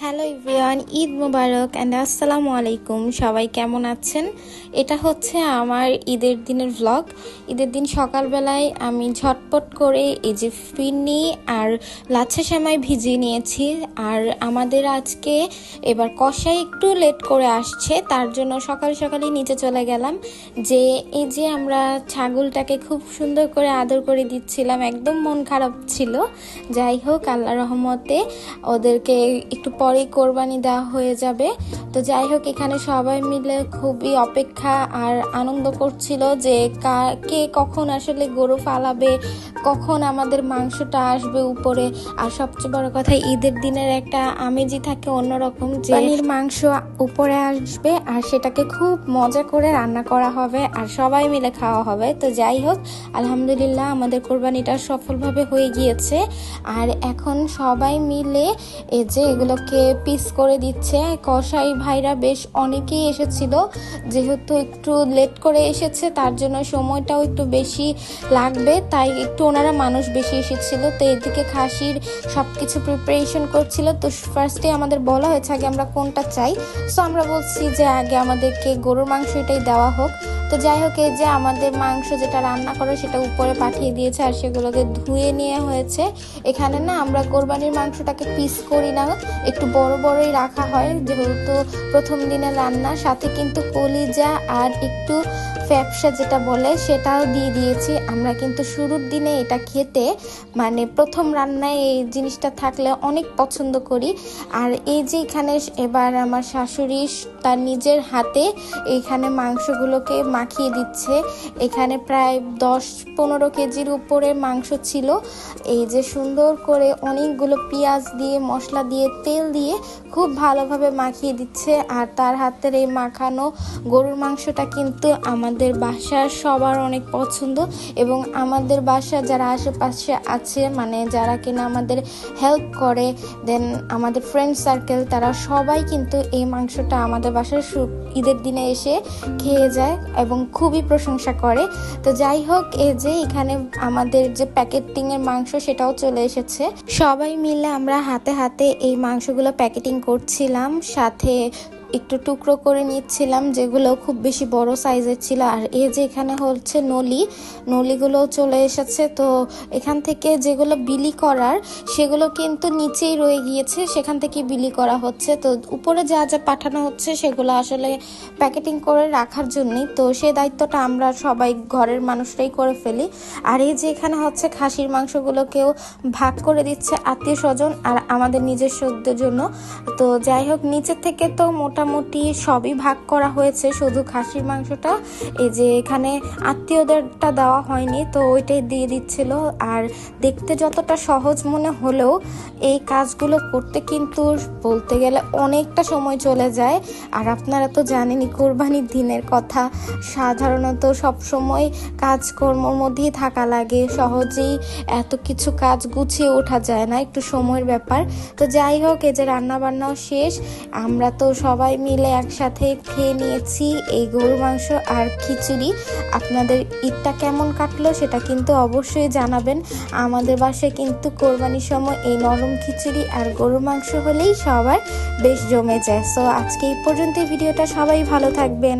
Hello everyone, Eid Mubarak and আসসালামু আলাইকুম। সবাই কেমন আছেন? এটা হচ্ছে আমার ঈদের দিনের ভ্লগ। ঈদের দিন সকালবেলায় আমি ঝটপট করে এই যে ফিরনি আর লাচ্ছা সেমাই ভিজিয়ে নিয়েছি। আর আমাদের আজকে এবার কষাই একটু লেট করে আসছে, তার জন্য সকাল সকালই নিচে চলে গেলাম। যে এই যে আমরা ছাগলটাকে খুব সুন্দর করে আদর করে দিচ্ছিলাম, একদম মন খারাপ ছিল। যাই হোক, আল্লাহ রহমতে ওদেরকে একটু পরেই কোরবানি দেওয়া হয়ে যাবে। তো যাই হোক, এখানে সবাই মিলে খুবই অপেক্ষা আর আনন্দ করছিল যে কে কখন আসলে গরু ফালাবে, কখন আমাদের মাংসটা আসবে উপরে। আর সবচেয়ে বড় কথা, ঈদের দিনের একটা আমেজই থাকে অন্যরকম, যে পানির মাংস উপরে আসবে আর সেটাকে খুব মজা করে রান্না করা হবে আর সবাই মিলে খাওয়া হবে। তো যাই হোক, আলহামদুলিল্লাহ আমাদের কোরবানিটা সফলভাবে হয়ে গিয়েছে। আর এখন সবাই মিলে এই যে এগুলোকে পিস করে দিচ্ছে। কসাই ভাইরা বেশ অনেকেই এসেছিল, যেহেতু একটু লেট করে এসেছে তার জন্য সময়টাও একটু বেশি লাগবে, তাই একটু ওনারা মানুষ বেশি এসেছিল। তো এদিকে খাসির সবকিছু প্রিপারেশন করছিল। তো ফার্স্টে আমাদের বলা হয়েছে আগে আমরা কোনটা চাই, সো আমরা বলছি যে আগে আমাদেরকে গরুর মাংস এটাই দেওয়া হোক। তো যাই হোক, এই যে আমাদের মাংস যেটা রান্না করে সেটা উপরে পাঠিয়ে দিয়েছে আর সেগুলোকে ধুয়ে নেওয়া হয়েছে। এখানে না আমরা কোরবানির মাংসটাকে পিস করি না, একটু বড় বড়ই রাখা হয়, যেহেতু প্রথম দিনে রান্না। সাথে কিন্তু কলিজা আর একটু ফ্যাপসা যেটা বলে সেটাও দিয়ে দিয়েছি। আমরা কিন্তু শুরুর দিনে এটা খেতে, মানে প্রথম রান্নায় এই জিনিসটা থাকলে অনেক পছন্দ করি। আর এই যে এখানে এবার আমার শাশুড়ি তার নিজের হাতে এইখানে মাংসগুলোকে মাখিয়ে দিচ্ছে। এখানে প্রায় 10-15 কেজির উপরে মাংস ছিল। এই যে সুন্দর করে অনেকগুলো পেঁয়াজ দিয়ে, মশলা দিয়ে, তেল দিয়ে খুব ভালোভাবে মাখিয়ে দিচ্ছে। আর তার হাতের এই মাখানো গরুর মাংসটা কিন্তু আমাদের বাসার সবার অনেক পছন্দ, এবং আমাদের বাসা যারা আশেপাশে আছে, মানে যারা কিনা আমাদের হেল্প করে, দেন আমাদের ফ্রেন্ড সার্কেল, তারা সবাই কিন্তু এই মাংসটা আমাদের বাসার ঈদের দিনে এসে খেয়ে যায় এবং খুবই প্রশংসা করে। তো যাই হোক, এই যে এখানে আমাদের যে প্যাকেটিং এর মাংস সেটাও চলে এসেছে। সবাই মিলে আমরা হাতে হাতে এই মাংসগুলো প্যাকেটিং করছিলাম, সাথে একটু টুকরো করে নিচ্ছিলাম যেগুলো খুব বেশি বড় সাইজের ছিল। আর এই যে এখানে হচ্ছে নলিগুলো চলে এসেছে। তো এখান থেকে যেগুলো বিলি করার সেগুলো কিন্তু নিচেই রয়ে গিয়েছে, সেখান থেকে বিলি করা হচ্ছে। তো উপরে যা যা পাঠানো হচ্ছে সেগুলো আসলে প্যাকেটিং করে রাখার জন্যই, তো সেই দায়িত্বটা আমরা সবাই ঘরের মানুষরাই করে ফেলি। আর এই যে এখানে হচ্ছে খাসির মাংসগুলোকেও ভাগ করে দিচ্ছে আত্মীয় স্বজন আর আমাদের নিজস্বদের জন্য। তো যাই হোক, নিচে থেকে তো মোটামুটি সবই ভাগ করা হয়েছে, শুধু খাসির মাংসটা এই যে এখানে আত্মীয়দেরটা দেওয়া হয়নি, তো ওইটাই দিয়ে দিচ্ছিল। আর দেখতে যতটা সহজ মনে হলেও এই কাজগুলো করতে কিন্তু বলতে গেলে অনেকটা সময় চলে যায়। আর আপনারা তো জানেনই কোরবানির দিনের কথা, সাধারণত সব সময় কাজকর্মর মধ্যেই থাকা লাগে, সহজেই এত কিছু কাজ গুছিয়ে ওঠা যায় না, একটু সময়ের ব্যাপার। তো যাই হোক, এই যে রান্না বান্নাও শেষ, আমরা তো সবাই মিলে একসাথে খেয়ে নিয়েছি এই গরুর মাংস আর খিচুড়ি। আপনাদের ঈদটা কেমন কাটলো সেটা কিন্তু অবশ্যই জানাবেন। আমাদের বাসায় কিন্তু কোরবানির সময় এই নরম খিচুড়ি আর গরুর মাংস হলেই সবার বেশ জমে যায়। সো আজকে এই পর্যন্ত ভিডিওটা, সবাই ভালো থাকবেন।